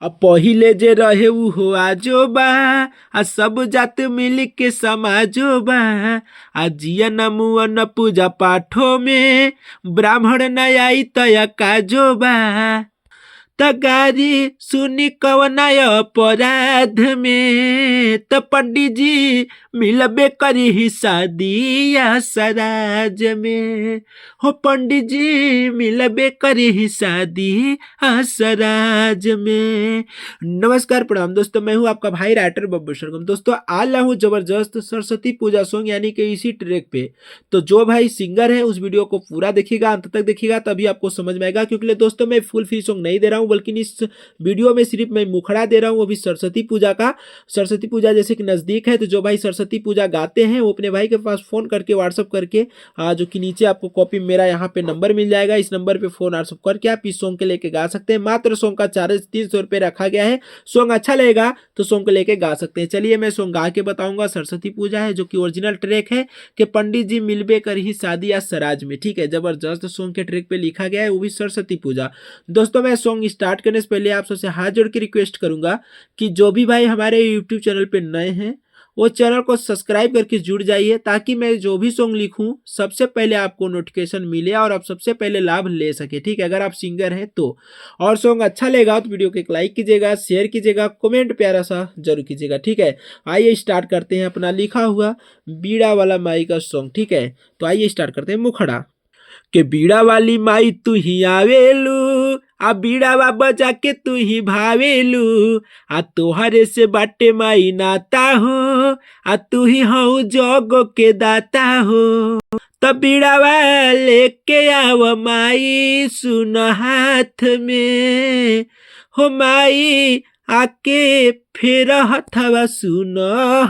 अब पहिले जे रहे उ हो आजोबा, आ सब जात मिल के समाजोबा, आ जिया न मुआ न पूजा पाठों में, ब्राह्मण न आई तया काजोबा, तगारी सुनी कवना अपराध में, त पंडित जी मिलबे करी ही शादिया सराज में, हो पंडित जी मिलबे करी ही शादी सराज में। नमस्कार प्रणाम दोस्तों, मैं हूं आपका भाई राइटर बब्बू सरगम। दोस्तों आया हूं जबरदस्त सरस्वती पूजा सॉन्ग यानी कि इसी ट्रैक पे। तो जो भाई सिंगर है उस वीडियो को पूरा देखिएगा, अंत तक देखिएगा, तभी आपको समझ में आएगा। क्योंकि दोस्तों मैं फुल फ्री सॉन्ग नहीं दे रहा हूं, बल्कि इस वीडियो में सिर्फ मैं मुखड़ा दे रहा हूं, अभी सरस्वती पूजा का। सरस्वती पूजा जैसे कि नजदीक है, तो जो भाई सरस्वती पूजा गाते हैं वो अपने भाई के पास फोन करके व्हाट्सअप करके, जो कि नीचे आपको कॉपी मेरा यहाँ पे नंबर मिल जाएगा, इस नंबर पे फोन व्हाट्सअप करके आप इस सॉन्ग के लेके गा सकते हैं। मात्र सॉन्ग का चार्ज 300 रुपये रखा गया है। सॉन्ग अच्छा लगेगा तो सॉन्ग को लेके गा सकते हैं। चलिए मैं सॉन्ग गा के बताऊंगा। सरस्वती पूजा है जो कि ओरिजिनल ट्रैक है कि पंडित जी मिलबे कर ही शादी या सराज में। ठीक है, जबरदस्त सॉन्ग के ट्रैक पे लिखा गया है, वो भी सरस्वती पूजा। दोस्तों मैं सॉन्ग स्टार्ट करने से पहले आप सबसे हाथ जोड़ के रिक्वेस्ट करूंगा कि जो भी भाई हमारे यूट्यूब चैनल पे नए हैं वो चैनल को सब्सक्राइब करके जुड़ जाइए, ताकि मैं जो भी सॉन्ग लिखूं सबसे पहले आपको नोटिफिकेशन मिले और आप सबसे पहले लाभ ले सके। ठीक है, अगर आप सिंगर हैं तो। और सॉन्ग अच्छा लगेगा तो वीडियो को एक लाइक कीजिएगा, शेयर कीजिएगा, कमेंट प्यारा सा जरूर कीजिएगा। ठीक है, आइए स्टार्ट करते हैं अपना लिखा हुआ बीड़ा वाला माई का सॉन्ग। ठीक है, तो आइए स्टार्ट करते हैं। मुखड़ा के बीड़ा वाली माई तू ही आवेलू, आ बीड़ावा बजा के तू ही भावेलू, आ तोहरे से बाटे माई नाता हो, आ तू ही हऊ जोगो के दाता हो। तब बीड़ावा लेके आव माई सुन हाथ में, हो माई आके फिर हथवा सुन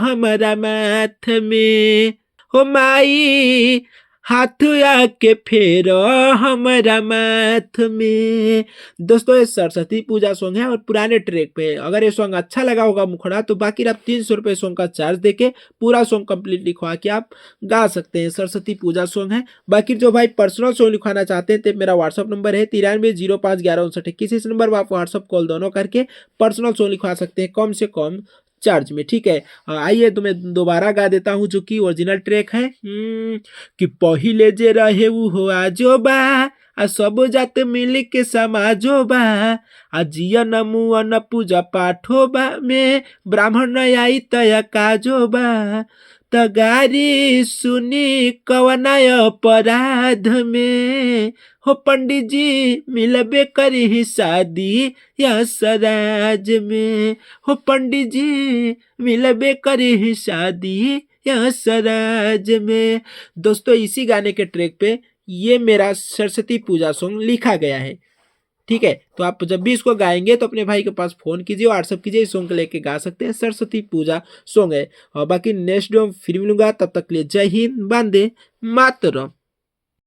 हमारा माथ में, हो माई हाथ आके फेर हमारा माथ में। दोस्तों ये सरस्वती पूजा सॉन्ग है और पुराने ट्रैक पे है। अगर ये सॉन्ग अच्छा लगा होगा मुखड़ा, तो बाकी आप 300 रुपये सॉन्ग का चार्ज देके पूरा सॉन्ग कंप्लीट लिखवा के आप गा सकते हैं। सरस्वती पूजा सॉन्ग है। बाकी जो भाई पर्सनल सॉन्ग लिखवाना चाहते हैं तो मेरा व्हाट्सअप नंबर है 9305115921। इस नंबर पर आप व्हाट्सअप कॉल दोनों करके पर्सनल सॉन्ग लिखवा सकते हैं कम से कम चार्ज में। ठीक है, आइए तो मैं दोबारा गा देता हूँ जो कि ओरिजिनल ट्रैक है। कि पहिले जे रहे उ हो आजोबा, आ सब जात मिल के समाजोबा, आ जिया न मुआ न पूजा पाठोबा में, ब्राह्मण न आई तया काजोबा, तगारी सुनी कवना अपराध में, हो पंडित जी मिलबे करी ही शादी या सराज में, हो पंडित जी मिलबे करी ही शादी या सराज में। दोस्तों इसी गाने के ट्रैक पे ये मेरा सरस्वती पूजा सॉन्ग लिखा गया है। ठीक है, तो आप जब भी इसको गाएंगे तो अपने भाई के पास फोन कीजिए, व्हाट्सअप कीजिए, इस सॉन्ग को लेके गा सकते हैं। सरस्वती पूजा सॉन्ग है। और बाकी नेक्स्ट वीडियो फिर मिलूंगा, तब तक के लिए जय हिंद, वंदे मातरम।